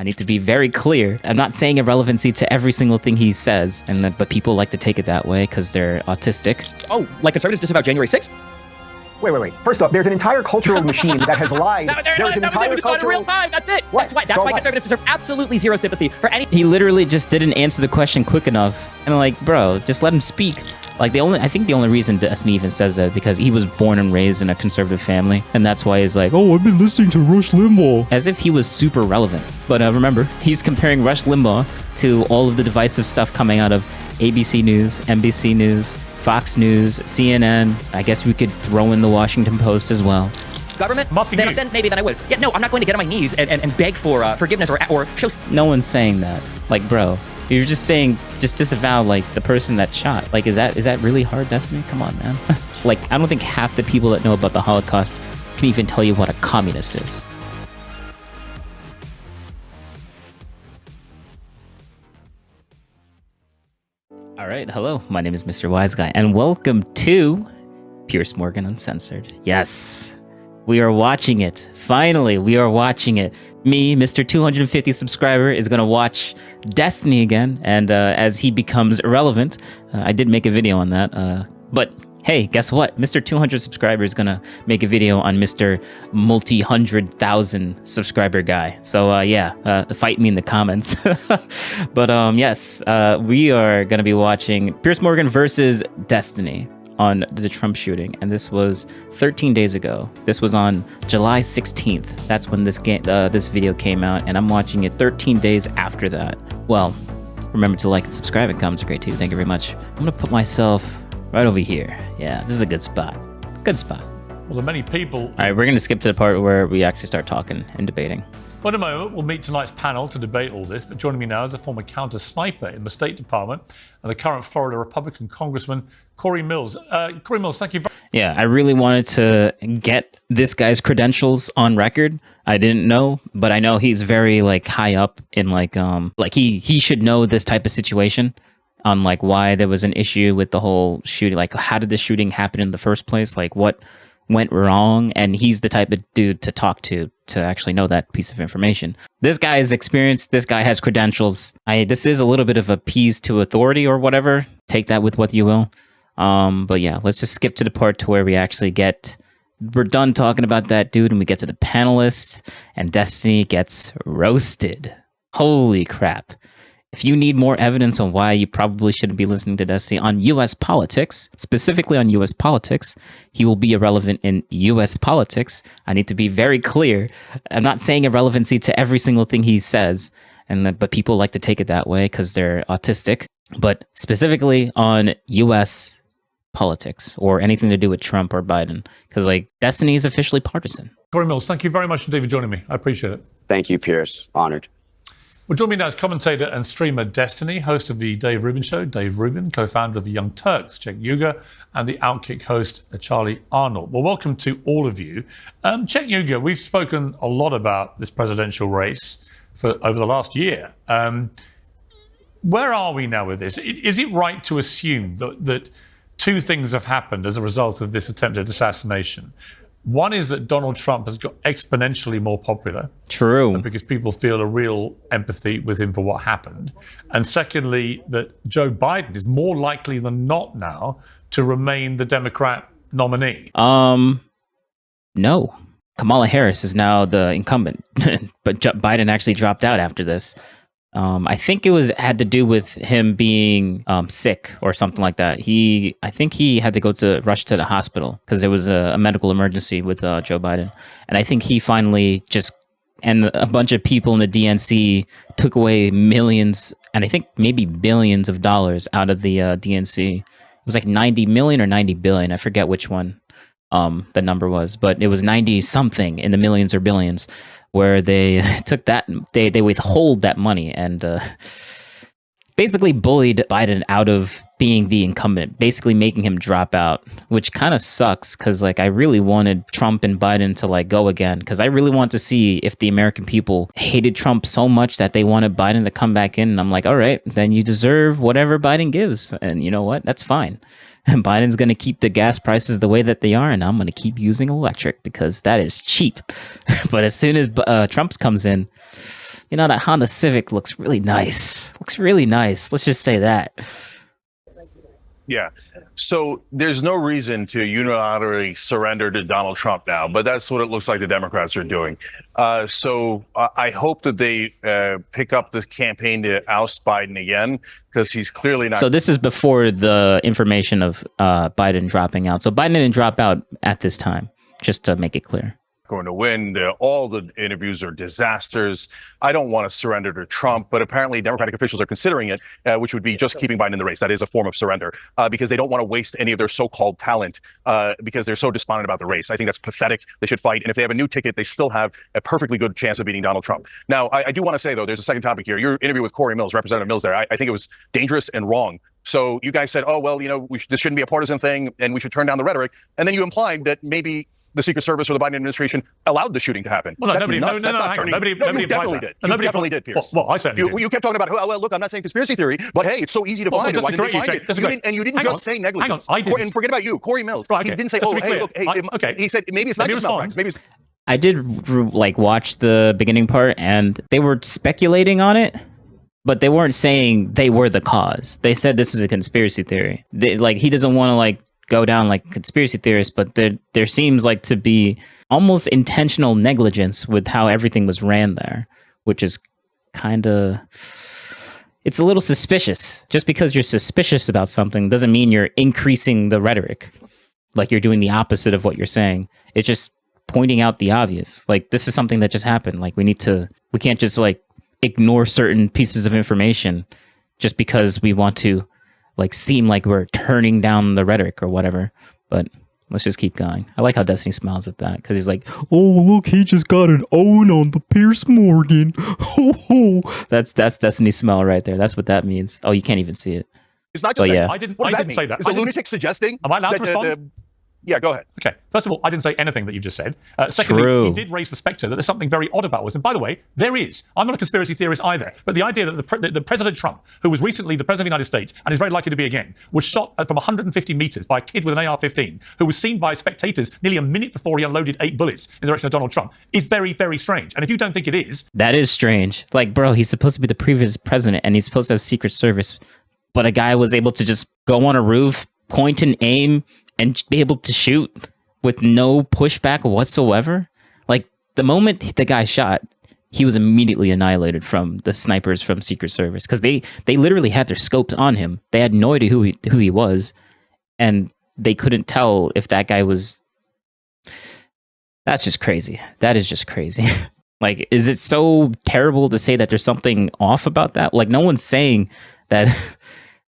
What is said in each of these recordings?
I need to be very clear. I'm not saying irrelevancy to every single thing he says, but people like to take it that way because they're autistic. Oh, like conservatives disavow January 6th? Wait. First off, there's an entire cultural machine that has lied. There's an entire cultural... in real time. That's it. What? That's why conservatives deserve absolutely zero sympathy for any... He literally just didn't answer the question quick enough. And I'm like, bro, just let him speak. Like I think the only reason Destiny even says that because he was born and raised in a conservative family, and that's why he's like, oh, I've been listening to Rush Limbaugh, as if he was super relevant. But remember, he's comparing Rush Limbaugh to all of the divisive stuff coming out of ABC News, NBC News, Fox News, CNN. I guess we could throw in the Washington Post as well. Government? Must be then maybe I would. Yeah, no, I'm not going to get on my knees and beg for forgiveness or show... No one's saying that. Like, bro, you're just saying, just disavow, like, the person that shot. Like, is that really hard, Destiny? Come on, man. Like, I don't think half the people that know about the Holocaust can even tell you what a communist is. All right, hello, my name is Mr. WhyzGuy, and welcome to Piers Morgan Uncensored. Yes, we are watching it. Finally, we are watching it. Me, Mr. 250 subscriber, is going to watch Destiny again, and as he becomes irrelevant, I did make a video on that, but hey, guess what? Mr. 200 subscriber is going to make a video on Mr. multi-100,000 subscriber guy. So yeah, fight me in the comments. But yes, we are going to be watching Piers Morgan versus Destiny on the Trump shooting, and this was 13 days ago. This was on July 16th. That's when this video came out, and I'm watching it 13 days after that. Well, remember to like and subscribe, and comments are great too. Thank you very much. I'm gonna put myself right over here. Yeah, this is a good spot. Good spot. Well, the many people... All right, we're gonna skip to the part where we actually start talking and debating. Well, in a moment, we'll meet tonight's panel to debate all this, but joining me now is the former counter-sniper in the State Department and the current Florida Republican Congressman, Corey Mills. Corey Mills, thank you very much. Yeah, I really wanted to get this guy's credentials on record. I didn't know, but I know he's very, like, high up in, like he should know this type of situation on, like, why there was an issue with the whole shooting. Like, how did the shooting happen in the first place? Like, what went wrong? And he's the type of dude to talk to actually know that piece of information. This guy is experienced. This guy has credentials. This is a little bit of a appease to authority or whatever. Take that with what you will. But yeah, let's just skip to the part to where we actually we're done talking about that dude and we get to the panelists and Destiny gets roasted. Holy crap. If you need more evidence on why you probably shouldn't be listening to Destiny on U.S. politics, specifically on U.S. politics, he will be irrelevant in U.S. politics. I need to be very clear. I'm not saying irrelevancy to every single thing he says, but people like to take it that way because they're autistic. But specifically on U.S. politics or anything to do with Trump or Biden, because like Destiny is officially partisan. Corey Mills, thank you very much indeed for joining me. I appreciate it. Thank you, Piers. Honored. Well, joining me now is commentator and streamer Destiny, host of the Dave Rubin Show, Dave Rubin, co-founder of the Young Turks, Czech Yuga, and the Outkick host, Charlie Arnold. Well, welcome to all of you. Czech Yuga, we've spoken a lot about this presidential race over the last year. Where are we now with this? Is it right to assume that two things have happened as a result of this attempted assassination? One is that Donald Trump has got exponentially more popular. True. Because people feel a real empathy with him for what happened. And secondly, that Joe Biden is more likely than not now to remain the Democrat nominee. No. Kamala Harris is now the incumbent, but Biden actually dropped out after this. I think it had to do with him being sick or something like that. I think he had to rush to the hospital because there was a medical emergency with Joe Biden. And I think he finally and a bunch of people in the DNC took away millions and I think maybe billions of dollars out of the DNC. It was like 90 million or 90 billion. I forget which one the number was, but it was 90 something in the millions or billions, where they took that, they withhold that money and basically bullied Biden out of being the incumbent, basically making him drop out, which kind of sucks because like I really wanted Trump and Biden to like go again because I really want to see if the American people hated Trump so much that they wanted Biden to come back in. And I'm like, all right, then you deserve whatever Biden gives. And you know what? That's fine. And Biden's going to keep the gas prices the way that they are, and I'm going to keep using electric because that is cheap. But as soon as Trump comes in, You know, that Honda Civic looks really nice. Looks really nice. Let's just say that. Yeah. So there's no reason to unilaterally surrender to Donald Trump now, but that's what it looks like the Democrats are doing. So I hope that they pick up the campaign to oust Biden again, because he's clearly not. So this is before the information of Biden dropping out. So Biden didn't drop out at this time, just to make it clear. Going to win. All the interviews are disasters. I don't want to surrender to Trump, but apparently Democratic officials are considering it, which would be just keeping Biden in the race. That is a form of surrender, because they don't want to waste any of their so-called talent, because they're so despondent about the race. I think that's pathetic. They should fight. And if they have a new ticket, they still have a perfectly good chance of beating Donald Trump. Now, I do want to say, though, there's a second topic here. Your interview with Corey Mills, Representative Mills there, I think it was dangerous and wrong. So you guys said, oh, well, you know, this shouldn't be a partisan thing and we should turn down the rhetoric. And then you implied that maybe the Secret Service or the Biden administration allowed the shooting to happen. Well, no, that's nobody, nuts. no, That's no, not hang on. turning. Nobody, No, nobody you definitely implied did. that. You Nobody definitely did, Pierce. Well, I certainly did. You kept talking about, oh, well, look, I'm not saying conspiracy theory, but hey, it's so easy to find it. Why didn't they find it? And you didn't just say negligence. Hang on, I didn't. And forget about you, Corey Mills. Right, okay. He didn't say, Just oh, to be hey, clear, look, hey, okay. He said maybe it's not just malpractice. Maybe it's. I did like watch the beginning part, and they were speculating on it, but they weren't saying they were the cause. They said this is a conspiracy theory. Like, he doesn't want to like go down like conspiracy theorists, but there seems like to be almost intentional negligence with how everything was ran there, which is kind of, it's a little suspicious. Just because you're suspicious about something doesn't mean you're increasing the rhetoric. Like, you're doing the opposite of what you're saying. It's just pointing out the obvious. Like, this is something that just happened. Like, we can't just like ignore certain pieces of information just because we want to like seem like we're turning down the rhetoric or whatever. But let's just keep going. I like how Destiny smiles at that, because he's like, oh, look, he just got an own on the Pierce Morgan. Ho, ho. That's Destiny's smile right there. That's what that means. Oh, you can't even see it. It's not just that. Yeah. I didn't say that. Is a lunatic suggesting? Am I allowed to respond? Yeah, go ahead. Okay. First of all, I didn't say anything that you just said. Secondly, True. he did raise the spectre that there's something very odd about this. And by the way, there is. I'm not a conspiracy theorist either. But the idea that the President Trump, who was recently the President of the United States and is very likely to be again, was shot from 150 meters by a kid with an AR-15, who was seen by spectators nearly a minute before he unloaded 8 bullets in the direction of Donald Trump, is very, very strange. And if you don't think it is... That is strange. Like, bro, he's supposed to be the previous president, and he's supposed to have Secret Service. But a guy was able to just go on a roof, point and aim, and be able to shoot with no pushback whatsoever. Like, the moment the guy shot, he was immediately annihilated from the snipers from Secret Service, because they literally had their scopes on him. They had no idea who he was, and they couldn't tell if that guy was... That's just crazy. That is just crazy. Like, is it so terrible to say that there's something off about that? Like, no one's saying that...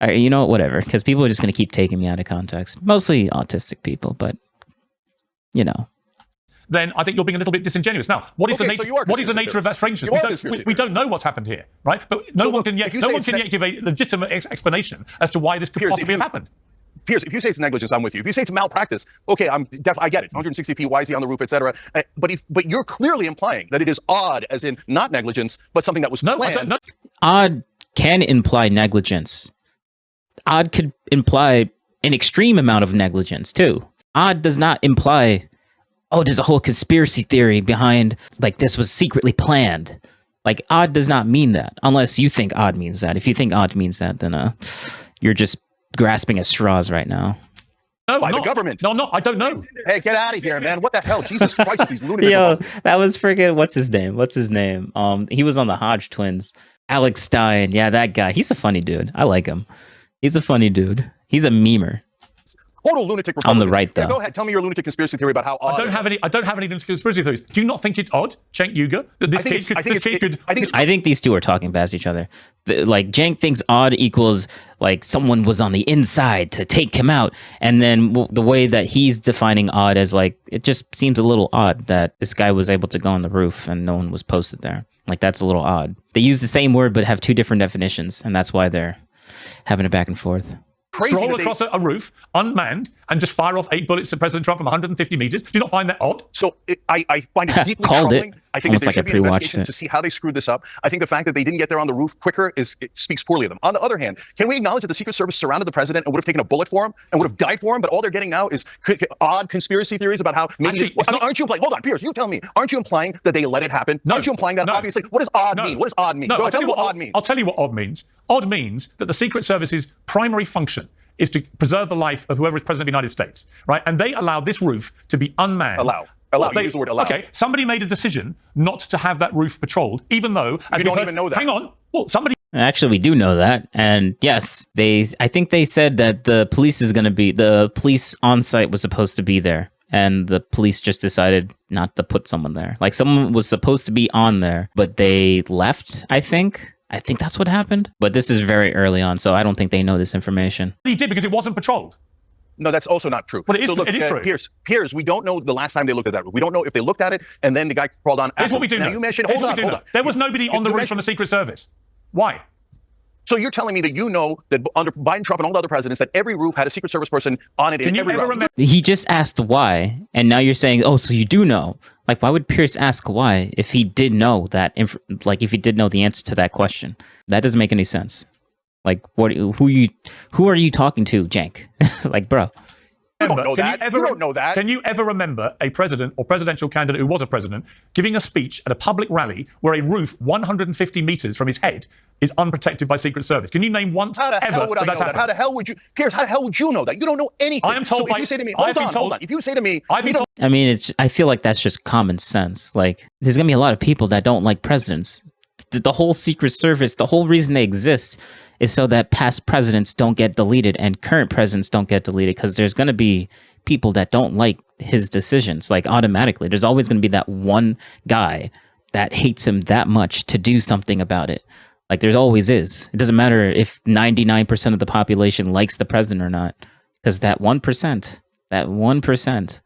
You know, whatever, because people are just going to keep taking me out of context. Mostly autistic people, but, you know. Then I think you're being a little bit disingenuous. Now, what is the nature of that strangeness? We don't know what's happened here, right? But no one can yet give a legitimate explanation as to why this could possibly have happened. Pierce, if you say it's negligence, I'm with you. If you say it's malpractice, okay, I get it. 160 feet, why is he on the roof, etc. But you're clearly implying that it is odd, as in not negligence, but something that was planned. I don't know. Odd can imply negligence. Odd could imply an extreme amount of negligence, too. Odd does not imply, oh, there's a whole conspiracy theory behind, like, this was secretly planned. Like, odd does not mean that, unless you think odd means that. If you think odd means that, then you're just grasping at straws right now. No, by the government. No, I don't know. Hey, get out of here, man. What the hell? Jesus Christ, these lunatics. Yo, that was freaking, what's his name? He was on the Hodge twins. Alex Stein. Yeah, that guy. He's a funny dude. I like him. He's a funny dude. He's a memer. Total lunatic on the right, though. Yeah, go ahead. Tell me your lunatic conspiracy theory about how odd. I don't have any conspiracy theories. Do you not think it's odd, Cenk Uygur, that this kid could? I think these two are talking past each other. Like, Cenk thinks odd equals like someone was on the inside to take him out, and then the way that he's defining odd as, like, it just seems a little odd that this guy was able to go on the roof and no one was posted there. Like, that's a little odd. They use the same word but have two different definitions, and that's why they're having a back and forth. Stroll across a roof, unmanned, and just fire off 8 bullets at President Trump from 150 meters? Do you not find that odd? So I find it deeply Called it. troubling. I think that Almost there like I should be an pre-watched investigation it. to see how they screwed this up. I think the fact that they didn't get there on the roof quicker it speaks poorly of them. On the other hand, can we acknowledge that the Secret Service surrounded the president and would have taken a bullet for him and would have died for him? But all they're getting now is odd conspiracy theories about how maybe. Actually, it's not- aren't you implying? Hold on, Piers, you tell me. Aren't you implying that they let it happen? No, aren't you implying that? no, Obviously, what does odd no, mean? What does odd mean? No, Go, I'll tell you what odd means. I'll tell you what odd means. Odd means that the Secret Service's primary function is to preserve the life of whoever is president of the United States, right? And they allow this roof to be unmanned. Allow. You use the word allow. Okay, somebody made a decision not to have that roof patrolled, even though... You don't even know that. Hang on. Well, somebody... Actually, we do know that. And yes, I think they said that the police on site was supposed to be there. And the police just decided not to put someone there. Like, someone was supposed to be on there, but they left, I think. I think that's what happened. But this is very early on, so I don't think they know this information. He did because it wasn't patrolled. No, that's also not true. But it is, so look, it is true. Piers, we don't know the last time they looked at that roof. We don't know if they looked at it and then the guy crawled on. Here's what we do now know. You mentioned, Here's hold what we do on. know. There was nobody on the roof from the Secret Service. Why? So you're telling me that you know that under Biden, Trump, and all the other presidents, that every roof had a Secret Service person on it. Can you ever remember? He just asked why, and now you're saying, oh, so you do know. Like, why would Pierce ask why if he did know that, if he did know the answer to that question? That doesn't make any sense. Like, who are you talking to, Jank? Like, bro. You don't know that. You don't know that. Can you ever remember a president or presidential candidate who was a president giving a speech at a public rally where a roof 150 meters from his head is unprotected by Secret Service? Can you name once How the ever hell would I know that's that? happened? How the hell would you, Piers? How the hell would you know that? You don't know anything. I am told so if you say to me, hold on. If you say to me, I mean, I feel like that's just common sense. Like, there's gonna be a lot of people that don't like presidents. The whole Secret Service, the whole reason they exist is so that past presidents don't get deleted and current presidents don't get deleted, because there's gonna be people that don't like his decisions, like, automatically. There's always going to be that one guy that hates him that much to do something about it. Like, there always is. It doesn't matter if 99% of the population likes the president or not, because that 1%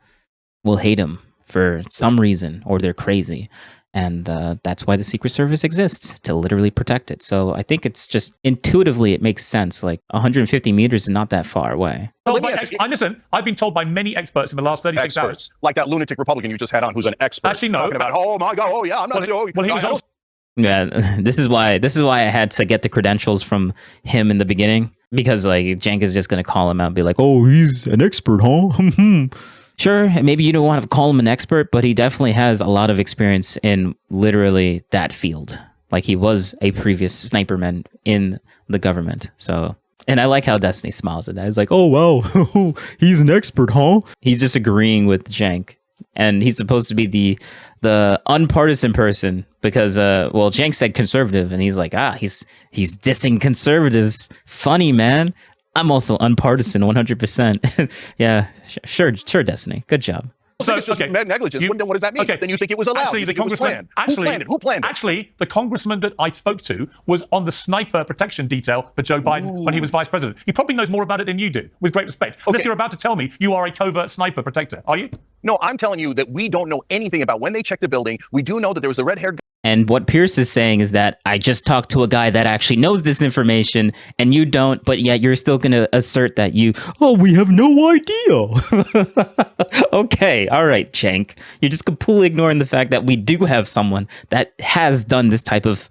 will hate him for some reason, or they're crazy. And that's why the Secret Service exists, to literally protect it. So I think it's just intuitively, it makes sense. Like, 150 meters is not that far away. Listen, I've been told by many experts in the last 36 hours. Like that lunatic Republican you just had on, who's an expert. Actually, no. Talking about, oh my God, oh yeah, I'm not sure. Well, he was also... Yeah, this is why I had to get the credentials from him in the beginning, because like Jank is just gonna call him out and be like, oh, he's an expert, huh? Sure, maybe you don't want to call him an expert, but he definitely has a lot of experience in literally that field. Like, he was a previous sniperman in the government. So, and I like how Destiny smiles at that. He's like, oh, wow, he's an expert, huh? He's just agreeing with Jank. And he's supposed to be the unpartisan person because, well, Jank said conservative, and he's like, he's dissing conservatives. Funny, man. I'm also unpartisan, 100%. Yeah, sure, Destiny. Good job. So it's just negligence. Then what does that mean? Okay. Then you think it was allowed. Actually, the congressman. Who planned it? Actually, the congressman that I spoke to was on the sniper protection detail for Joe Biden when he was vice president. He probably knows more about it than you do, with great respect. Unless you're about to tell me you are a covert sniper protector, are you? No, I'm telling you that we don't know anything about when they checked the building. We do know that there was a red-haired guy. And what Pierce is saying is that I just talked to a guy that actually knows this information and you don't, but yet you're still going to assert that we have no idea. Okay, all right, Jank. You're just completely ignoring the fact that we do have someone that has done this type of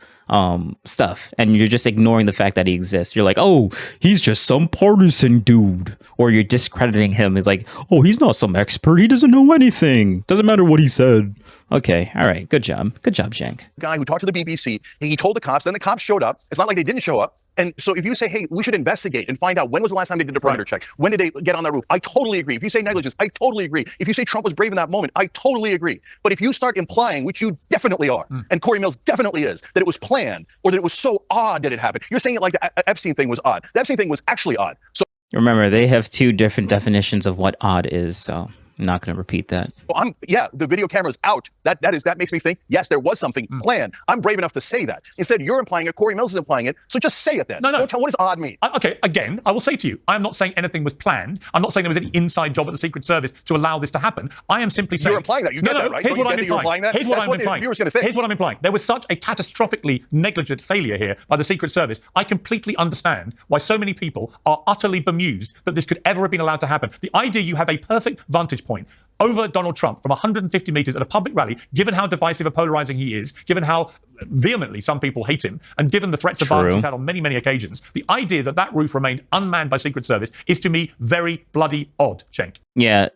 stuff, and you're just ignoring the fact that he exists. You're like, oh, he's just some partisan dude, or you're discrediting him. He's like, oh, he's not some expert, he doesn't know anything, doesn't matter what he said. Okay, all right, good job, Jank. Guy who talked to the BBC, he told the cops, then the cops showed up. It's not like they didn't show up. And so if you say, hey, we should investigate and find out when was the last time they did a perimeter check, when did they get on that roof, I totally agree. If you say negligence, I totally agree. If you say Trump was brave in that moment, I totally agree. But if you start implying, which you definitely are, and Corey Mills definitely is, that it was planned or that it was so odd that it happened, you're saying it like the Epstein thing was odd. The Epstein thing was actually odd. So Remember, they have two different definitions of what odd is, so I'm not going to repeat that. Well, the video camera's out. That makes me think, yes, there was something planned. I'm brave enough to say that. Instead, you're implying it, Corey Mills is implying it, so just say it then. No. Don't tell, what does odd mean? Okay, again, I will say to you, I am not saying anything was planned. I'm not saying there was any inside job at the Secret Service to allow this to happen. I am simply saying... You're implying that. You get that, right? Here's Don't what you I'm get that you're implying. implying that? Here's what That's I'm what the implying. viewer's gonna think. Here's what I'm implying. There was such a catastrophically negligent failure here by the Secret Service. I completely understand why so many people are utterly bemused that this could ever have been allowed to happen. The idea you have a perfect vantage point over Donald Trump from 150 meters at a public rally, given how divisive and polarizing he is, given how vehemently some people hate him, and given the threats of violence he's had on many, many occasions, the idea that that roof remained unmanned by Secret Service is to me very bloody odd, Cenk. Yeah,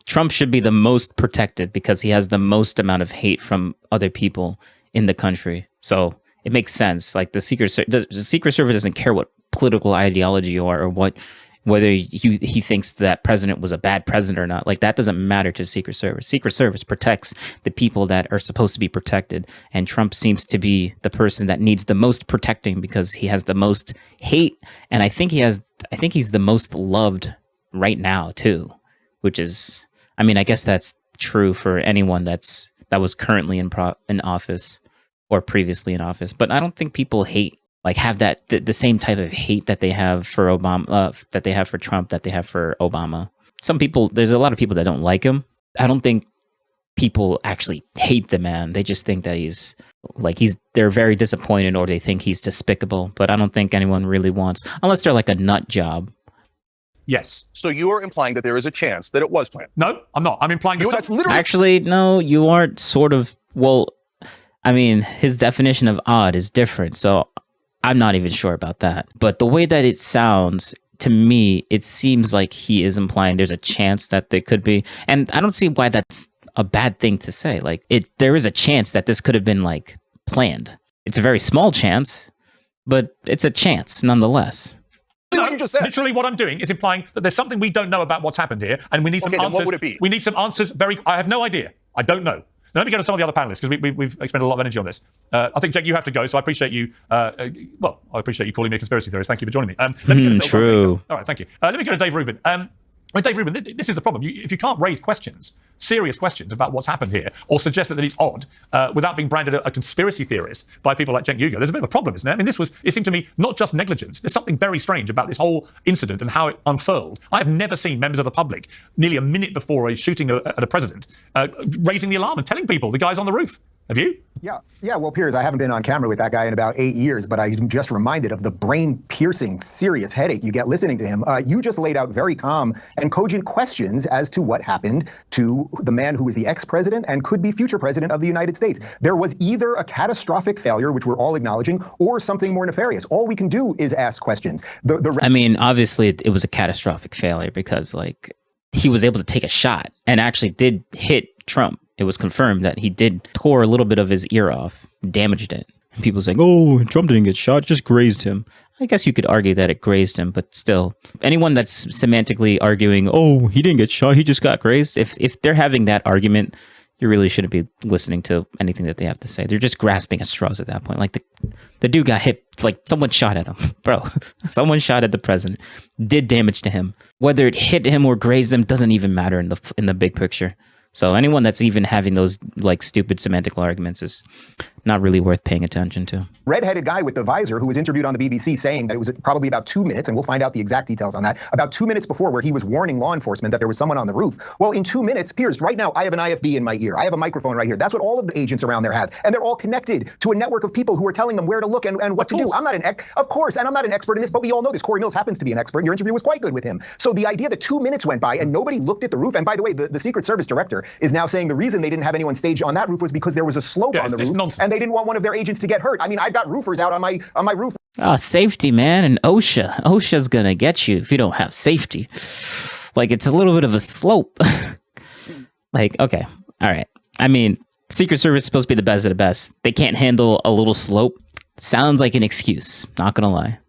Trump should be the most protected because he has the most amount of hate from other people in the country. So it makes sense. Like the Secret Service doesn't care what political ideology you are or whether he thinks that president was a bad president or not. Like that doesn't matter to Secret Service. Secret Service protects the people that are supposed to be protected. And Trump seems to be the person that needs the most protecting because he has the most hate. And I think he's the most loved right now too, which is, I mean, I guess that's true for anyone that was currently in office or previously in office. But I don't think people have that the same type of hate that they have for Obama, that they have for Trump, that they have for Obama. There's a lot of people that don't like him. I don't think people actually hate the man. They just think that they're very disappointed or they think he's despicable. But I don't think anyone really wants, unless they're like a nut job. Yes. So you are implying that there is a chance that it was planned? No, I'm not. I'm implying that's literally... Actually, no, you aren't sort of. Well, I mean, his definition of odd is different. So I'm not even sure about that. But the way that it sounds to me, it seems like he is implying there's a chance that there could be. And I don't see why that's a bad thing to say. Like there is a chance that this could have been like planned. It's a very small chance, but it's a chance nonetheless. No, what you just said. Literally what I'm doing is implying that there's something we don't know about what's happened here, and we need some answers. Then what would it be? We need some answers. I have no idea. I don't know. Now, let me go to some of the other panelists because we've expended a lot of energy on this. I think, Jack, you have to go, so I appreciate you. I appreciate you calling me a conspiracy theorist. Thank you for joining me. Let me go to True. All right, thank you. Let me go to Dave Rubin. Dave Rubin, this is the problem. If you can't raise questions, serious questions about what's happened here, or suggest that it's odd, without being branded a conspiracy theorist by people like Cenk Uygur, there's a bit of a problem, isn't there? I mean, it seemed to me, not just negligence. There's something very strange about this whole incident and how it unfurled. I have never seen members of the public, nearly a minute before a shooting at a president, raising the alarm and telling people the guy's on the roof. Have you? Yeah. Well, Piers, I haven't been on camera with that guy in about 8 years, but I'm just reminded of the brain-piercing, serious headache you get listening to him. You just laid out very calm and cogent questions as to what happened to the man who is the ex-president and could be future president of the United States. There was either a catastrophic failure, which we're all acknowledging, or something more nefarious. All we can do is ask questions. I mean, obviously, it was a catastrophic failure because, he was able to take a shot and actually did hit Trump. It was confirmed that he did tore a little bit of his ear off, damaged it. And people saying, oh, Trump didn't get shot, just grazed him. I guess you could argue that it grazed him, but still, anyone that's semantically arguing, oh, he didn't get shot, he just got grazed. If they're having that argument, you really shouldn't be listening to anything that they have to say. They're just grasping at straws at that point. Like the dude got hit, like someone shot at him, bro. Someone shot at the president, did damage to him. Whether it hit him or grazed him doesn't even matter in the big picture. So anyone that's even having those stupid semantical arguments is not really worth paying attention to. Redheaded guy with the visor who was interviewed on the BBC saying that it was probably about 2 minutes, and we'll find out the exact details on that, about 2 minutes before where he was warning law enforcement that there was someone on the roof. Well, in 2 minutes, Piers, right now I have an IFB in my ear. I have a microphone right here. That's what all of the agents around there have. And they're all connected to a network of people who are telling them where to look and what to do. I'm not of course, and I'm not an expert in this, but we all know this. Corey Mills happens to be an expert, and your interview was quite good with him. So the idea that 2 minutes went by and nobody looked at the roof, and by the way, the Secret Service director is now saying the reason they didn't have anyone staged on that roof was because there was a slope on the roof, nonsense. And they didn't want one of their agents to get hurt. I mean, I've got roofers out on my roof. Safety, man, and OSHA's gonna get you if you don't have safety. It's a little bit of a slope. Okay, all right. I mean, Secret Service is supposed to be the best of the best. They can't handle a little slope. Sounds like an excuse, not gonna lie.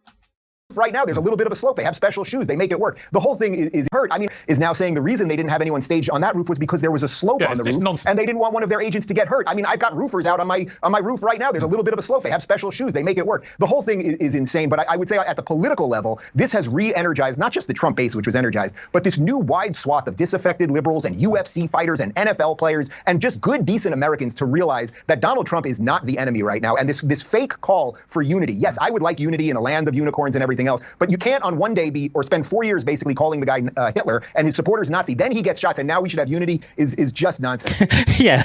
right now, there's a little bit of a slope. They have special shoes. They make it work. The whole thing is hurt. I mean, is now saying the reason they didn't have anyone staged on that roof was because there was a slope on the roof, and they didn't want one of their agents to get hurt. I mean, I've got roofers out on my roof right now. There's a little bit of a slope. They have special shoes. They make it work. The whole thing is insane. But I would say at the political level, this has re-energized not just the Trump base, which was energized, but this new wide swath of disaffected liberals and UFC fighters and NFL players and just good, decent Americans to realize that Donald Trump is not the enemy right now. And this fake call for unity. Yes, I would like unity in a land of unicorns and everything else, but you can't on one day spend 4 years basically calling the guy Hitler and his supporters Nazi. Then he gets shots, and now we should have unity is just nonsense. yeah,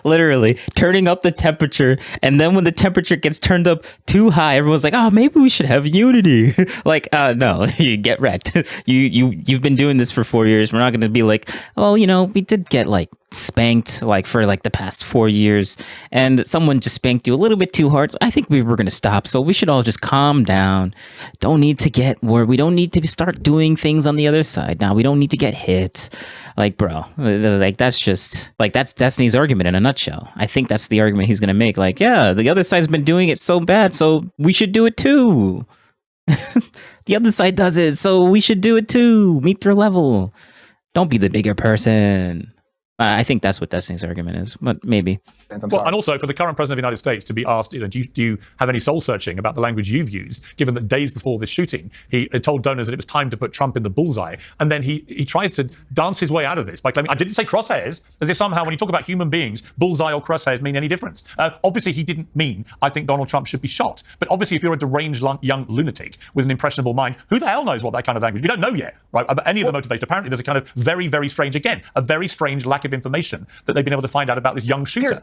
literally turning up the temperature, and then when the temperature gets turned up too high, everyone's like, oh, maybe we should have unity. Like, no, you get wrecked. You've been doing this for 4 years. We're not going to be like, oh, we did get like spanked like for like the past 4 years, and someone just spanked you a little bit too hard. I think we were going to stop, so we should all just calm down. Don't need to get where we don't need to start doing things on the other side. Now we don't need to get hit. Like, bro, like that's just like that's Destiny's argument in a nutshell. I think that's the argument he's going to make. Like, yeah, the other side's been doing it so bad, so we should do it too. The other side does it, so we should do it too. Meet their level. Don't be the bigger person. I think that's what Destiny's argument is, but maybe. Well, and also for the current president of the United States to be asked, do you have any soul searching about the language you've used, given that days before this shooting, he told donors that it was time to put Trump in the bullseye. And then he tries to dance his way out of this by claiming, I didn't say crosshairs, as if somehow when you talk about human beings, bullseye or crosshairs mean any difference. Obviously, he didn't mean, I think Donald Trump should be shot. But obviously, if you're a deranged young lunatic with an impressionable mind, who the hell knows what that kind of language? We don't know yet, right? About any of the motivation. Apparently, there's a kind of very, very strange, again, a very strange lack of information that they've been able to find out about this young shooter.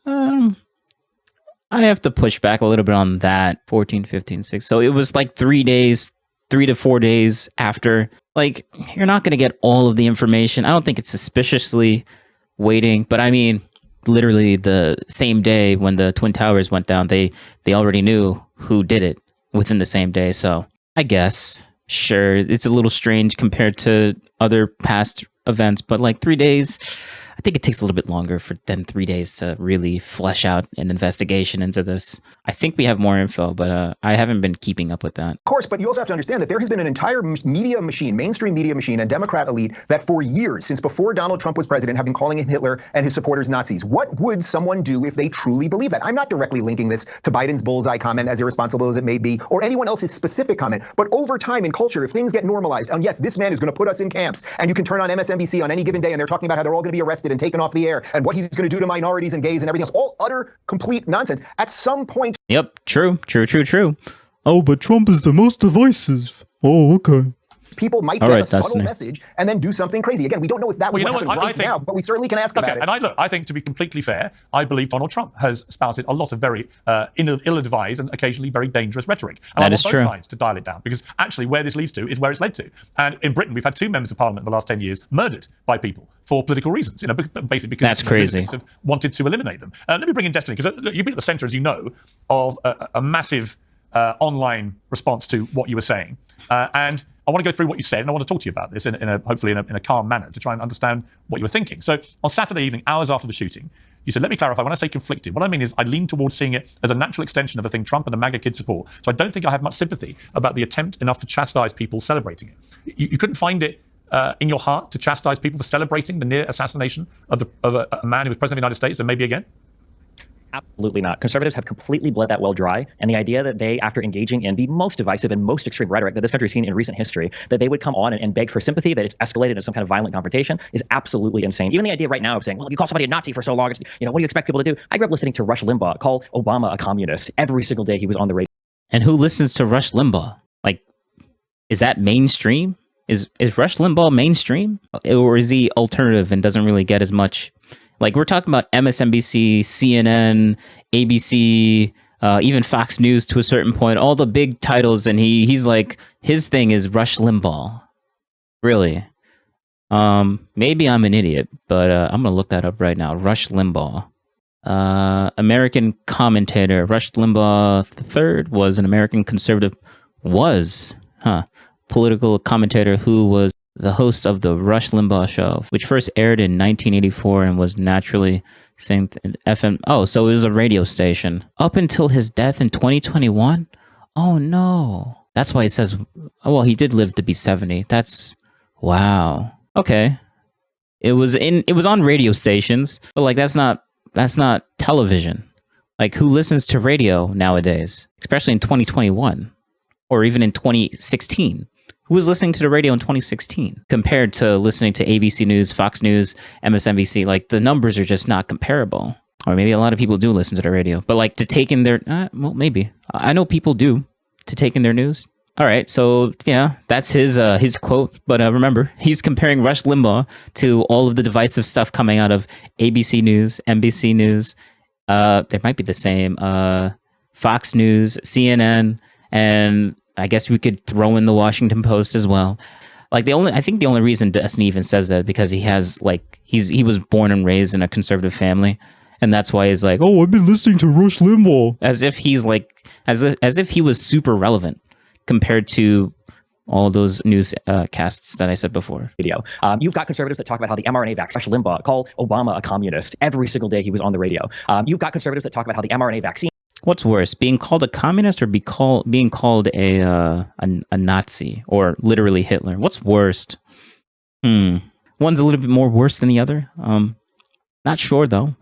I have to push back a little bit on that. 14, 15, 6. So it was like 3 to 4 days after. Like, you're not going to get all of the information. I don't think it's suspiciously waiting, but I mean, literally the same day when the Twin Towers went down, they already knew who did it within the same day. So I guess, sure, it's a little strange compared to other past events, but like 3 days, I think it takes a little bit longer than 3 days to really flesh out an investigation into this. I think we have more info, but I haven't been keeping up with that. Of course, but you also have to understand that there has been an entire media machine, mainstream media machine, and Democrat elite that for years, since before Donald Trump was president, have been calling him Hitler and his supporters Nazis. What would someone do if they truly believe that? I'm not directly linking this to Biden's bullseye comment, as irresponsible as it may be, or anyone else's specific comment. But over time in culture, if things get normalized, and yes, this man is going to put us in camps, and you can turn on MSNBC on any given day, and they're talking about how they're all going to be arrested and taken off the air, and what he's going to do to minorities and gays and everything else, all utter, complete nonsense. At some point... Yep, true. Oh, but Trump is the most divisive. Oh, okay. People might get a subtle message and then do something crazy. Again, we don't know if that was what happened right now, but we certainly can ask about it. And I think to be completely fair, I believe Donald Trump has spouted a lot of very ill-advised and occasionally very dangerous rhetoric. And I want both sides to dial it down, because actually where this leads to is where it's led to. And in Britain, we've had 2 members of parliament in the last 10 years murdered by people for political reasons, basically because that's crazy. Have wanted to eliminate them. Let me bring in Destiny, because you've been at the center, as you know, of a massive online response to what you were saying. And I want to go through what you said, and I want to talk to you about this hopefully in a calm manner to try and understand what you were thinking. So on Saturday evening, hours after the shooting, you said, let me clarify, when I say conflicted, what I mean is I lean towards seeing it as a natural extension of the thing Trump and the MAGA kids support. So I don't think I have much sympathy about the attempt enough to chastise people celebrating it. You couldn't find it in your heart to chastise people for celebrating the near assassination of a man who was president of the United States and maybe again? Absolutely not. Conservatives have completely bled that well dry. And the idea that they, after engaging in the most divisive and most extreme rhetoric that this country has seen in recent history, that they would come on and beg for sympathy, that it's escalated into some kind of violent confrontation is absolutely insane. Even the idea right now of saying, well, if you call somebody a Nazi for so long, it's, what do you expect people to do? I grew up listening to Rush Limbaugh call Obama a communist every single day he was on the radio. And who listens to Rush Limbaugh? Like, is that mainstream? Is Rush Limbaugh mainstream? Or is he alternative and doesn't really get as much? Like, we're talking about MSNBC, CNN, ABC, even Fox News to a certain point, all the big titles, and he's like, his thing is Rush Limbaugh. Really? Maybe I'm an idiot, but I'm going to look that up right now. Rush Limbaugh. American commentator. Rush Limbaugh III was an American conservative, political commentator who was the host of the Rush Limbaugh Show, which first aired in 1984 and was naturally synced in FM. Oh, so it was a radio station. Up until his death in 2021? Oh, no. That's why he says, oh, well, he did live to be 70. That's, wow. Okay. It was on radio stations, but like, that's not television. Like, who listens to radio nowadays, especially in 2021 or even in 2016? Who was listening to the radio in 2016 compared to listening to ABC News, Fox News, MSNBC? Like, the numbers are just not comparable. Or maybe a lot of people do listen to the radio, but like to take in their, well, maybe. I know people do to take in their news. All right, so yeah, that's his quote. But remember, he's comparing Rush Limbaugh to all of the divisive stuff coming out of ABC News, NBC News. They might be the same. Fox News, CNN, and I guess we could throw in the Washington Post as well. Like I think the only reason Destiny even says that because he has like he was born and raised in a conservative family. And that's why he's like, oh, I've been listening to Rush Limbaugh. As if he's like, as if he was super relevant compared to all those news casts that I said before. Video. You've got conservatives that talk about how the mRNA vaccine, Rush Limbaugh, call Obama a communist every single day he was on the radio. You've got conservatives that talk about how the mRNA vaccine. What's worse, being called a communist or being called a Nazi or literally Hitler? What's worst? One's a little bit more worse than the other. Not sure though.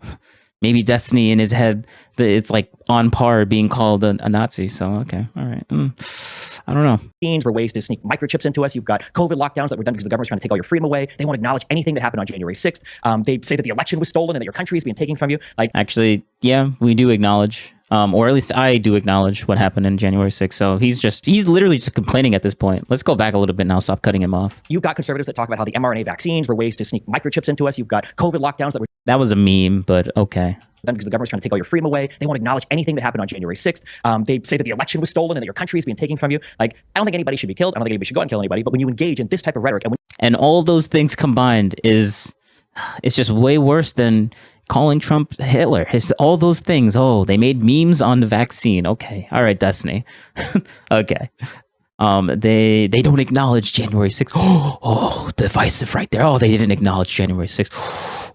Maybe Destiny in his head, it's like on par being called a Nazi. So, okay. All right. I don't know. Vaccines were ways to sneak microchips into us. You've got COVID lockdowns that were done because the government's trying to take all your freedom away. They won't acknowledge anything that happened on January 6th. They say that the election was stolen and that your country is being taken from you. Like, actually, yeah, we do acknowledge, or at least I do acknowledge what happened in January 6th. So he's literally just complaining at this point. Let's go back a little bit now. Stop cutting him off. You've got conservatives that talk about how the mRNA vaccines were ways to sneak microchips into us. You've got COVID lockdowns that was a meme, but okay. Because the government's trying to take all your freedom away. They won't acknowledge anything that happened on January 6th. They say that the election was stolen and that your country is being taken from you. Like, I don't think anybody should be killed. I don't think anybody should go out and kill anybody. But when you engage in this type of rhetoric and all those things combined it's just way worse than calling Trump Hitler. All those things. Oh, they made memes on the vaccine. Okay. All right, Destiny. Okay. They don't acknowledge January 6th. Oh, divisive right there. Oh, they didn't acknowledge January 6th.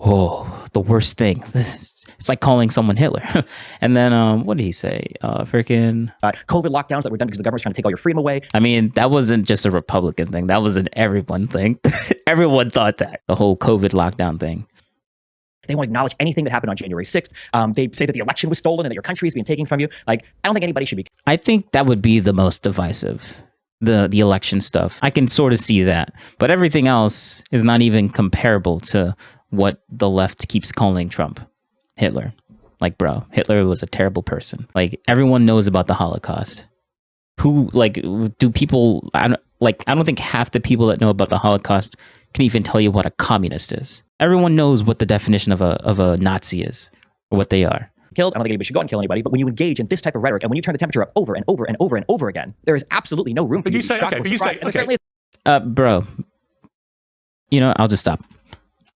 Oh, the worst thing. It's like calling someone Hitler. And then, what did he say? Freaking COVID lockdowns that were done because the government's trying to take all your freedom away. I mean, that wasn't just a Republican thing. That was an everyone thing. Everyone thought that. The whole COVID lockdown thing. They won't acknowledge anything that happened on January 6th. They say that the election was stolen and that your country is being taken from you. Like, I don't think anybody should be. I think that would be the most divisive. The election stuff. I can sort of see that. But everything else is not even comparable to what the left keeps calling Trump. Hitler. Like, bro, Hitler was a terrible person. Like, everyone knows about the Holocaust. Who, like, do people, I don't think half the people that know about the Holocaust can even tell you what a communist is. Everyone knows what the definition of a Nazi is, or what they are. Killed. I don't think anybody should go out and kill anybody. But when you engage in this type of rhetoric and when you turn the temperature up over and over and over and over again, there is absolutely no room for you to be shocked or surprised. Bro, I'll just stop.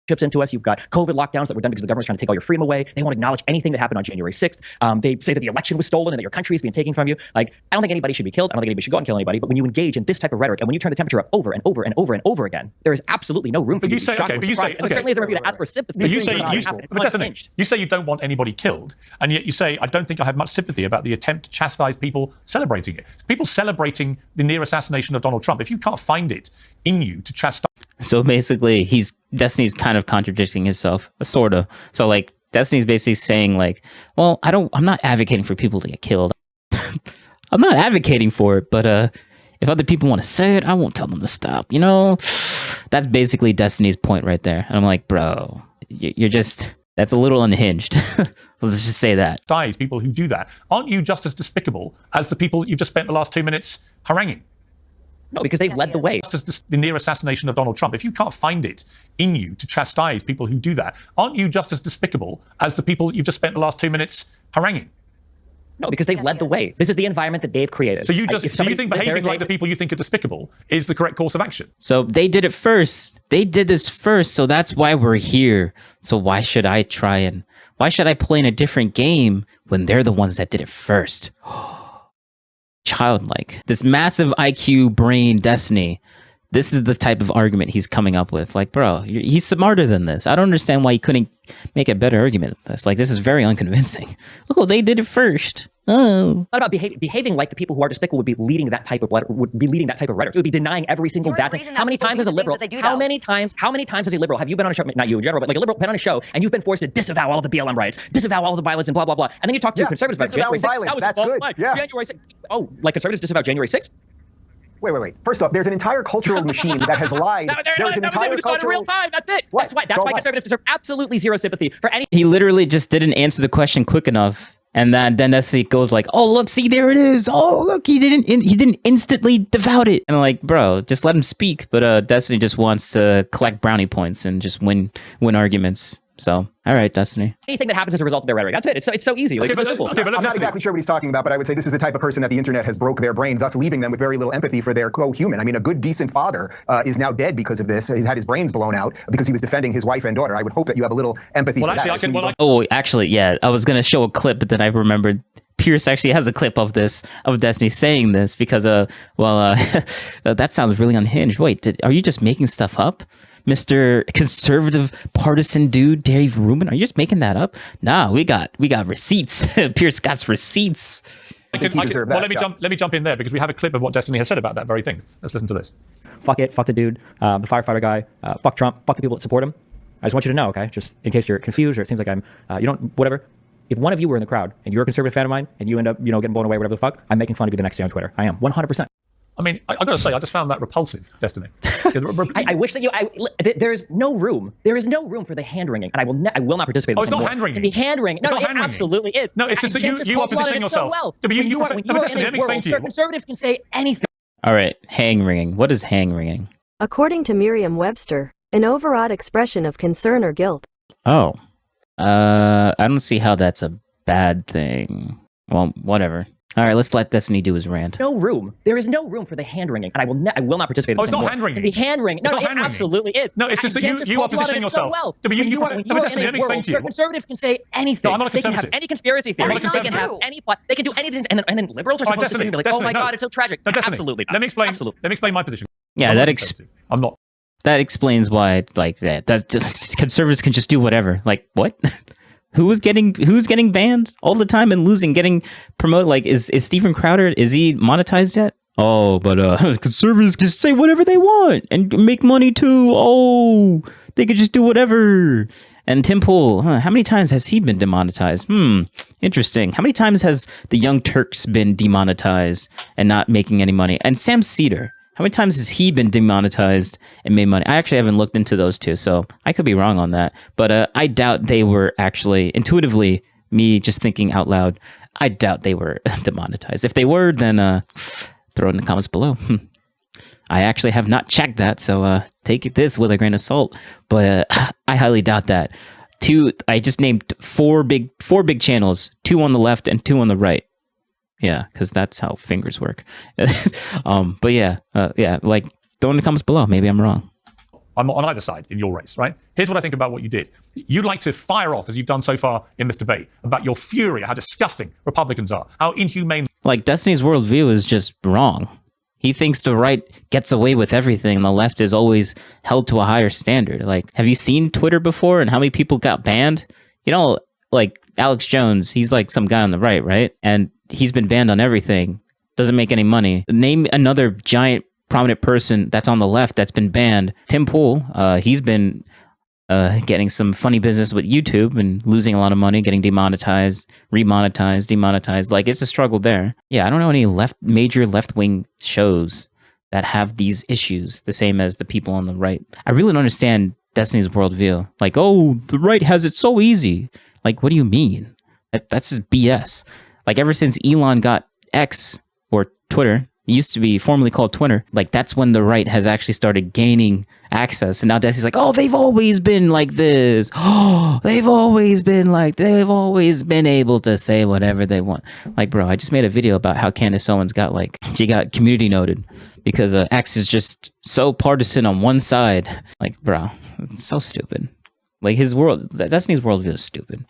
Chips into us. You've got COVID lockdowns that were done because the government's trying to take all your freedom away. They won't acknowledge anything that happened on January 6th. They say that the election was stolen and that your country is being taken from you. Like, I don't think anybody should be killed. I don't think anybody should go out and kill anybody. But when you engage in this type of rhetoric and when you turn the temperature up over and over and over and over again, there is absolutely no room for you to be shocked or surprised. And there certainly isn't room for you to ask for sympathy. But you say you don't want anybody killed, and yet you say I don't think I have much sympathy about the attempt to chastise people celebrating it. It's people celebrating the near assassination of Donald Trump. If you can't find it in you to chastise. So basically, Destiny's kind of contradicting himself, sort of. So like, Destiny's basically saying like, well, I'm not advocating for people to get killed. I'm not advocating for it, but if other people want to say it, I won't tell them to stop. That's basically Destiny's point right there. And I'm like, bro, that's a little unhinged. Let's just say that. People who do that, aren't you just as despicable as the people you've just spent the last 2 minutes haranguing? No, because they've led the way. Just the near assassination of Donald Trump. If you can't find it in you to chastise people who do that, aren't you just as despicable as the people you've just spent the last 2 minutes haranguing? No, because they've led the way. This is the environment that they've created. So you think behaving like the people you think are despicable is the correct course of action? So they did it first. They did this first, so that's why we're here. So why should I play in a different game when they're the ones that did it first? Childlike. This massive IQ brain Destiny. This is the type of argument he's coming up with. Like, bro, he's smarter than this. I don't understand why he couldn't make a better argument than this. Like, this is very unconvincing. Oh, they did it first. Oh. Not about behaving like the people who are despicable would be leading that type of rhetoric. It would be denying every single bad thing. How many times as a liberal? How many times as a liberal have you been on a show? Not you in general, but like a liberal been on a show and you've been forced to disavow all of the BLM riots, disavow all of the violence, and blah blah blah. And then you talk to conservatives about January 6th. Violence. That's good. Yeah. January 6th. Oh, like conservatives disavow January 6th. Wait. First off, there's an entire cultural machine that has lied. There's an entire cultural... in real time. That's it. What? That's why conservatives deserve absolutely zero sympathy for any. He literally just didn't answer the question quick enough. And then Destiny goes like, "Oh look, see there it is. Oh look, he didn't instantly devout it." And I'm like, bro, just let him speak. But Destiny just wants to collect brownie points and just win arguments. So, all right, Destiny. Anything that happens as a result of their rhetoric, that's it. It's so easy. Like, it's so simple. I'm not exactly sure what he's talking about, but I would say this is the type of person that the internet has broke their brain, thus leaving them with very little empathy for their co-human. I mean, a good, decent father is now dead because of this. He's had his brains blown out because he was defending his wife and daughter. I would hope that you have a little empathy for that. Oh, actually, yeah. I was going to show a clip, but then I remembered Pierce actually has a clip of Destiny saying this because, that sounds really unhinged. Wait, are you just making stuff up? Mr. Conservative partisan dude, Dave Rubin, are you just making that up? Nah, we got receipts. Pierce got receipts. Let me jump in there because we have a clip of what Destiny has said about that very thing. Let's listen to this. Fuck it, fuck the dude, the firefighter guy, fuck Trump, fuck the people that support him. I just want you to know, okay, just in case you're confused or it seems like I'm, whatever. If one of you were in the crowd and you're a conservative fan of mine and you end up, getting blown away, whatever the fuck, I'm making fun of you the next day on Twitter. I am 100%. I mean, I got to say, I just found that repulsive, Destiny. I wish that there's no room. There is no room for the hand wringing, and I will not participate. It's not hand wringing. The hand wringing. No, it absolutely is. No, it's just that you are positioning yourself. So well. Conservatives can say anything. All right, hang ringing. What is hang ringing? According to Merriam-Webster, an overwrought expression of concern or guilt. Oh, I don't see how that's a bad thing. Well, whatever. All right, let's let Destiny do his rant. No room. There is no room for the hand wringing, and I will not participate. It's not hand wringing. The hand wringing. No, it absolutely is. No, it's just that you are positioning yourself. So Destiny, let me explain to you. Conservatives can say anything. No, I'm not a conservative. They can have any conspiracy theory. They can have any plot. They can do anything, and then liberals are supposed to be like, "Oh my God, it's so tragic." Absolutely not. Let me explain. Absolutely. Let me explain my position. Yeah, I'm not. That explains why, like that. Conservatives can just do whatever. Like what? Who's getting banned all the time and losing, getting promoted? Like, is Steven Crowder, is he monetized yet? Oh, but conservatives can say whatever they want and make money too. Oh, they could just do whatever. And Tim Pool, how many times has he been demonetized? Interesting. How many times has the Young Turks been demonetized and not making any money? And Sam Cedar, how many times has he been demonetized and made money? I actually haven't looked into those two, so I could be wrong on that. But I doubt they were actually, intuitively, me just thinking out loud, I doubt they were demonetized. If they were, then throw it in the comments below. I actually have not checked that, so take this with a grain of salt. But I highly doubt that. I just named four big channels, 2 on the left and 2 on the right. Yeah, because that's how fingers work. But yeah, like throw in the comments below. Maybe I'm wrong. I'm on either side in your race, right? Here's what I think about what you did. You'd like to fire off, as you've done so far in this debate, about your fury, how disgusting Republicans are, how inhumane. Like Destiny's worldview is just wrong. He thinks the right gets away with everything and the left is always held to a higher standard. Like, have you seen Twitter before and how many people got banned? Like Alex Jones, he's like some guy on the right? And he's been banned on everything. Doesn't make any money. Name another giant prominent person that's on the left that's been banned. Tim Pool, he's been getting some funny business with YouTube and losing a lot of money, getting demonetized, remonetized, demonetized. Like, it's a struggle there. Yeah, I don't know any major left-wing shows that have these issues the same as the people on the right. I really don't understand Destiny's worldview. Like, oh, the right has it so easy. Like, what do you mean? That's just BS. Like, ever since Elon got X, or Twitter, it used to be formerly called Twitter, like, that's when the right has actually started gaining access. And now Destiny's like, oh, they've always been like this. Oh, they've always been able to say whatever they want. Like, bro, I just made a video about how Candace Owens got community noted because X is just so partisan on one side. Like, bro, it's so stupid. Like, Destiny's worldview is stupid.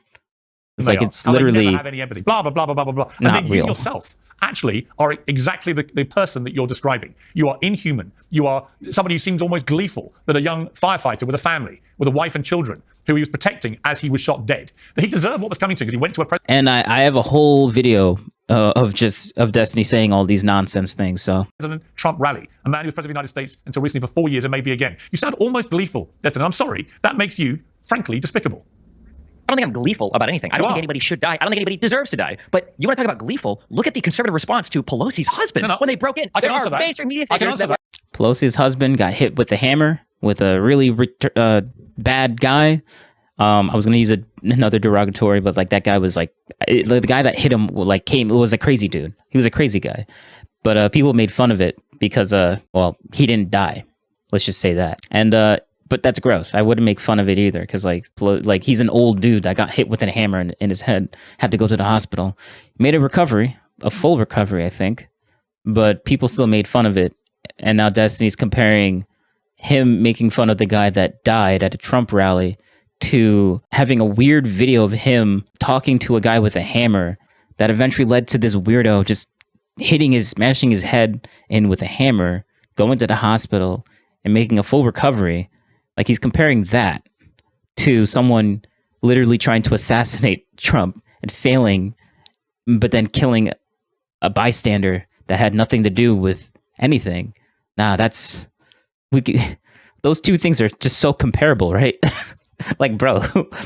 It's like, it's literally... They never have any empathy. Blah, blah, blah, blah, blah, blah. And then you yourself actually are exactly the person that you're describing. You are inhuman. You are somebody who seems almost gleeful that a young firefighter with a family, with a wife and children, who he was protecting as he was shot dead. That he deserved what was coming to him because he went to a And I have a whole video of Destiny saying all these nonsense things. So President Trump rally, a man who was president of the United States until recently for 4 years and maybe again. You sound almost gleeful, Destiny. I'm sorry. That makes you, frankly, despicable. I don't think I'm gleeful about anything. I don't think anybody should die. I don't think anybody deserves to die. But you want to talk about gleeful? Look at the conservative response to Pelosi's husband when they broke in. I can there answer are that. mainstream media I can figures answer that that. Pelosi's husband got hit with a hammer with a really bad guy. I was gonna use another derogatory, but like that guy was like the guy that hit him was a crazy dude. He was a crazy guy, but people made fun of it because well, he didn't die. Let's just say that. And but that's gross. I wouldn't make fun of it either because like he's an old dude that got hit with a hammer in his head, had to go to the hospital, made a full recovery, I think, but people still made fun of it. And now Destiny's comparing him making fun of the guy that died at a Trump rally to having a weird video of him talking to a guy with a hammer that eventually led to this weirdo just smashing his head in with a hammer, going to the hospital and making a full recovery. Like he's comparing that to someone literally trying to assassinate Trump and failing, but then killing a bystander that had nothing to do with anything. Nah, those two things are just so comparable, right? Like, bro,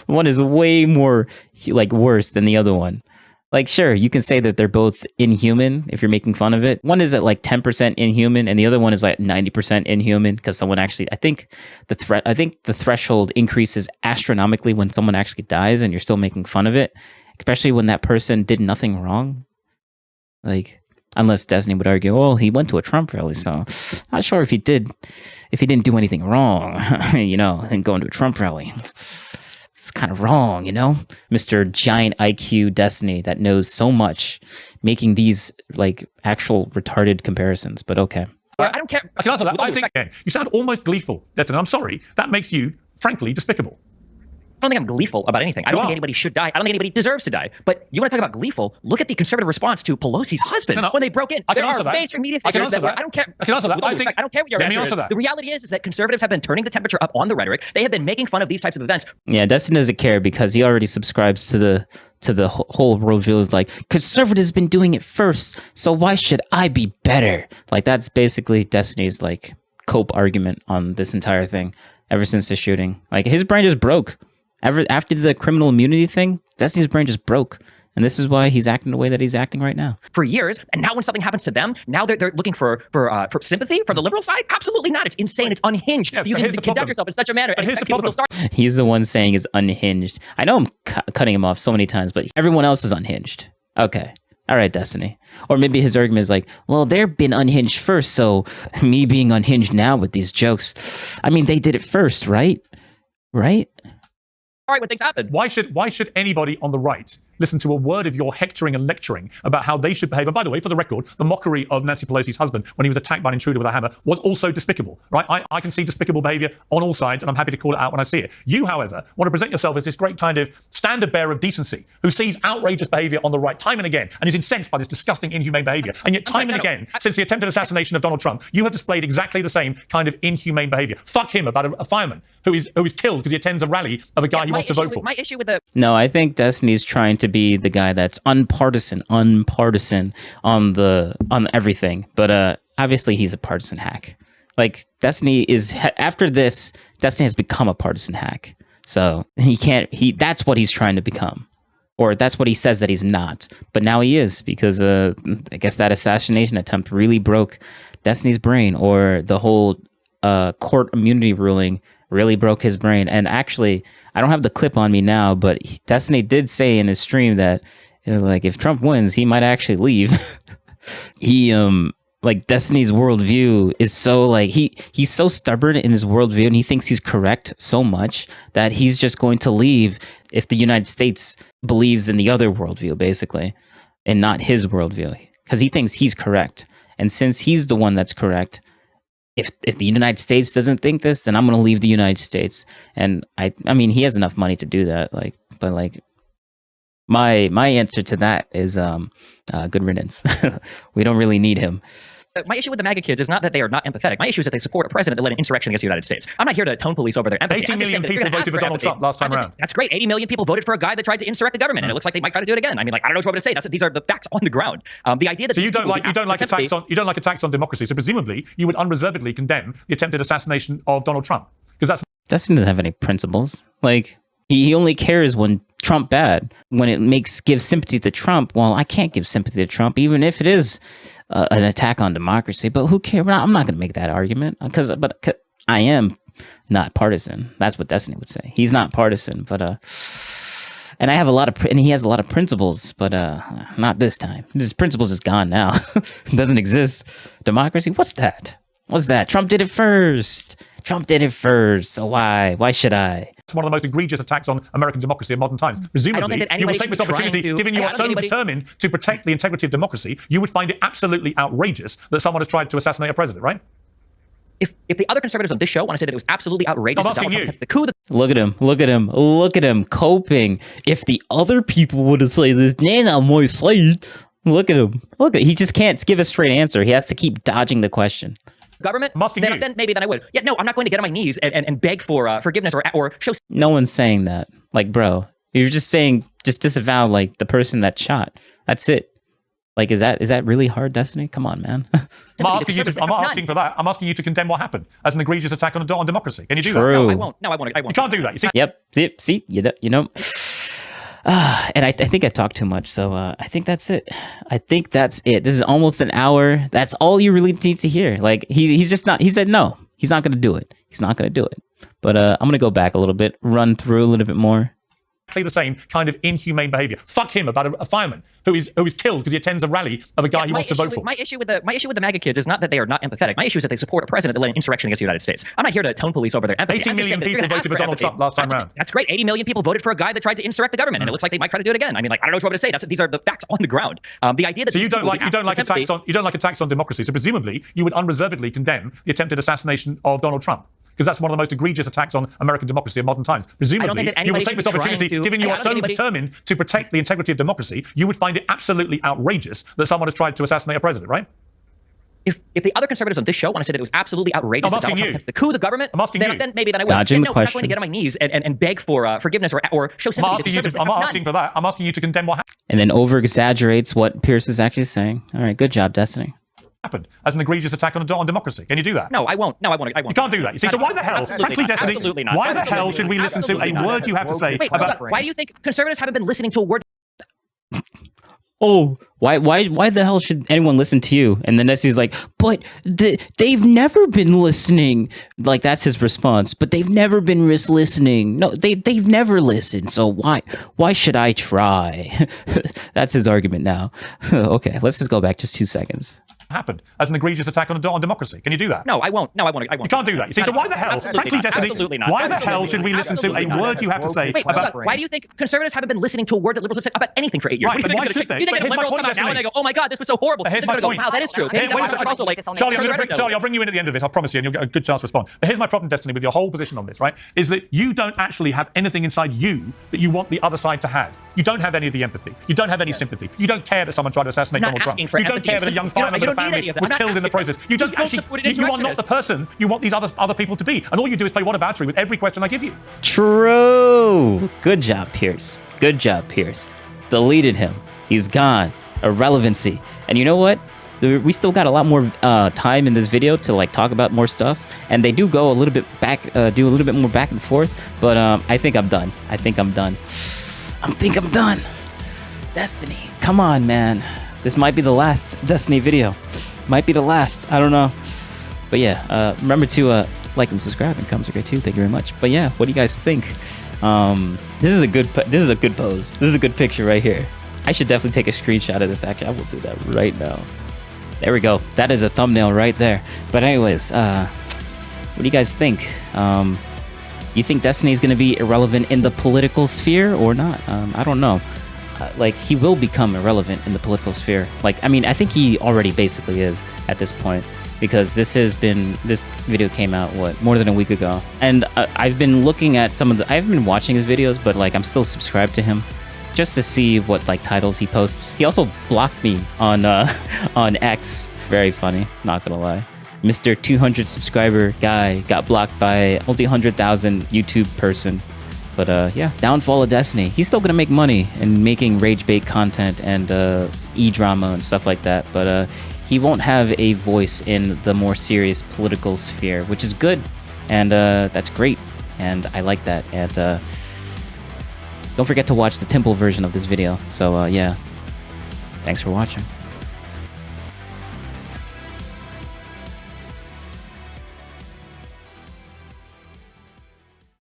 one is way more like worse than the other one. Like, sure, you can say that they're both inhuman if you're making fun of it. One is at like 10% inhuman, and the other one is like 90% inhuman because someone actually. I think the threshold increases astronomically when someone actually dies, and you're still making fun of it, especially when that person did nothing wrong. Like, unless Destiny would argue, well, he went to a Trump rally, so not sure if he didn't do anything wrong, and going to a Trump rally. It's kind of wrong, Mr. Giant IQ Destiny that knows so much, making these like actual retarded comparisons. But okay. I don't care. I can answer that. I think you sound almost gleeful, Destiny. I'm sorry. That makes you, frankly, despicable. I don't think I'm gleeful about anything. I don't think anybody should die. I don't think anybody deserves to die. But you want to talk about gleeful? Look at the conservative response to Pelosi's husband when they broke in. I can there answer are that. mainstream media I can figures answer that. I don't care. I can answer that. I don't care what your answer is. That. The reality is that conservatives have been turning the temperature up on the rhetoric. They have been making fun of these types of events. Yeah, Dustin doesn't care because he already subscribes to the whole worldview of like conservatives been doing it first, so why should I be better? Like that's basically Destiny's like cope argument on this entire thing ever since the shooting. Like his brain just broke. After the criminal immunity thing, Destiny's brain just broke. And this is why he's acting the way that he's acting right now. For years, and now when something happens to them, now they're looking for sympathy from the liberal side? Absolutely not. It's insane. It's unhinged. Yeah, you can conduct yourself in such a manner. But here's the problem. He's the one saying it's unhinged. I know I'm cutting him off so many times, but everyone else is unhinged. Okay. All right, Destiny. Or maybe his argument is like, well, they've been unhinged first, so me being unhinged now with these jokes, I mean, they did it first, right? Right? All right, when things happen. Why should anybody on the right listen to a word of your hectoring and lecturing about how they should behave? And by the way, for the record, the mockery of Nancy Pelosi's husband when he was attacked by an intruder with a hammer was also despicable, right? I can see despicable behavior on all sides, and I'm happy to call it out when I see it. You, however, want to present yourself as this great kind of standard bearer of decency who sees outrageous behavior on the right time and again and is incensed by this disgusting, inhumane behavior. And yet time and again, since the attempted assassination of Donald Trump, you have displayed exactly the same kind of inhumane behavior. Fuck him about a fireman who is killed because he attends a rally of a guy he wants to vote for. My issue with the... No, I think Destiny's trying to be the guy that's unpartisan on everything. But obviously he's a partisan hack. Like Destiny is after this, Destiny has become a partisan hack. So that's what he's trying to become. Or that's what he says that he's not. But now he is because I guess that assassination attempt really broke Destiny's brain, or the whole court immunity ruling really broke his brain. And actually, I don't have the clip on me now, but Destiny did say in his stream that like if Trump wins, he might actually leave. He like Destiny's worldview is so like he's so stubborn in his worldview, and he thinks he's correct so much that he's just going to leave if the United States believes in the other worldview, basically, and not his worldview, because he thinks he's correct. And since he's the one that's correct, if the United States doesn't think this, then I'm going to leave the United States. And I mean, he has enough money to do that. But my answer to that is good riddance. We don't really need him. My issue with the MAGA kids is not that they are not empathetic. My issue is that they support a president that led an insurrection against the United States. I'm not here to tone police over their empathy. 80 million people voted for Donald Trump last time around. That's great. 80 million people voted for a guy that tried to insurrect the government, and it looks like they might try to do it again. I mean, like, I don't know what to say. These are the facts on the ground. The idea that so you don't like attacks on democracy. So presumably you would unreservedly condemn the attempted assassination of Donald Trump, because that's Dustin doesn't have any principles. Like, he only cares when Trump bad. When it gives sympathy to Trump, well, I can't give sympathy to Trump, even if it is an attack on democracy. But who cares? I'm not going to make that argument because I am not partisan. That's what Destiny would say. He's not partisan, but and he has a lot of principles, but not this time. His principles is gone now. It doesn't exist. Democracy? What's that? Trump did it first. So why should I? It's one of the most egregious attacks on American democracy in modern times. Presumably, you would take this opportunity, given you are so determined to protect the integrity of democracy, you would find it absolutely outrageous that someone has tried to assassinate a president, right? If the other conservatives on this show want to say that it was absolutely outrageous that Donald Trump the coup, look at him coping. If the other people would have said this, on my side. Look at him. He just can't give a straight answer. He has to keep dodging the question. Government, then maybe I would. Yeah, no, I'm not going to get on my knees and beg for forgiveness or show. No one's saying that. Like, bro, you're just saying, just disavow like the person that shot. That's it. Like, is that really hard, Destiny? Come on, man. I'm not asking for that. I'm asking you to condemn what happened as an egregious attack on democracy. Can you do that? No, I won't. You can't do that. You see? Yep. See, you know. And I think I talked too much, so I think that's it. This is almost an hour. That's all you really need to hear. Like, he's just not. He said no. He's not going to do it. But I'm going to go back a little bit, run through a little bit more. Exactly the same kind of inhumane behavior. Fuck him about a fireman who is killed because he attends a rally of a guy he wants to vote for. My issue with the MAGA kids is not that they are not empathetic. My issue is that they support a president that led an insurrection against the United States. I'm not here to tone police over their empathy. 80 million people voted for Donald Trump last time around. That's great. 80 million people voted for a guy that tried to insurrect the government, and it looks like they might try to do it again. I mean, like, I don't know what to say. These are the facts on the ground. The idea that so you don't like attacks on democracy. So presumably you would unreservedly condemn the attempted assassination of Donald Trump, because that's one of the most egregious attacks on American democracy in modern times. Presumably, you will take this opportunity, given you are so determined to protect the integrity of democracy, you would find it absolutely outrageous that someone has tried to assassinate a president, right? If the other conservatives on this show want to say that it was absolutely outrageous that Donald Trump the coup the government, then maybe I would. Dodging the I'm question. not going to get on my knees and beg for forgiveness or show sympathy. I'm not asking for that. I'm asking you to condemn what happened. And then over-exaggerates what Pierce is actually saying. All right, good job, Destiny. Happened as an egregious attack on democracy. Can you do that? No, I won't. You can't do that. You see, so why the hell, frankly, Destiny, absolutely not. Why the hell should we listen to a word you have to say about... Why do you think conservatives haven't been listening to a word? Oh, why the hell should anyone listen to you? And then Destiny's like, but they've never been listening. Like, that's his response. But they've never been listening. No, they've never listened. So why should I try? That's his argument now. Okay, let's just go back just 2 seconds. Happened as an egregious attack on democracy. Can you do that? No, I won't. You can't do that. You see, so why the hell, frankly, Destiny, why the hell should we listen to a word you have to say about... Why do you think conservatives haven't been listening to a word that liberals have said about anything for 8 years? Right, but why should they? You think liberals come out now and they go, oh my God, this was so horrible. Here's my point. Wow, that is true. Charlie, I'll bring you in at the end of this, I promise you, and you'll get a good chance to respond. But here's my problem, Destiny, with your whole position on this, right? Is that you don't actually have anything inside you that you want the other side to have. You don't have any of the empathy. You don't have any sympathy. You don't care that someone tried to assassinate Donald Trump. You don't care that a young fireman with a family was killed in the process. You don't actually, you are not the person you want these other people to be. And all you do is play whataboutery with every question I give you. True. Good job, Pierce. Deleted him. He's gone. Irrelevancy. And you know what? We still got a lot more time in this video to like talk about more stuff, and they do go a little bit back, do a little bit more back and forth. But I think I'm done. Destiny, come on, man. This might be the last Destiny video. Might be the last. I don't know. But yeah, remember to like and subscribe, and comments are great too. Thank you very much. But yeah, what do you guys think? This is a good pose. This is a good picture right here. I should definitely take a screenshot of this. Actually, I will do that right now. There we go. That is a thumbnail right there. But anyways, what do you guys think? You think Destiny is going to be irrelevant in the political sphere or not? I don't know. Like, he will become irrelevant in the political sphere. Like, I mean, I think he already basically is at this point, because this video came out, more than a week ago. And I've been looking at I haven't been watching his videos, but like, I'm still subscribed to him just to see what like titles he posts. He also blocked me on on X. Very funny, not gonna lie. Mr. 200 subscriber guy got blocked by multi-100,000 YouTube person. But yeah, downfall of Destiny. He's still gonna make money and making rage bait content and e-drama and stuff like that. But he won't have a voice in the more serious political sphere, which is good, and that's great, and I like that. And don't forget to watch the Temple version of this video. So yeah, thanks for watching.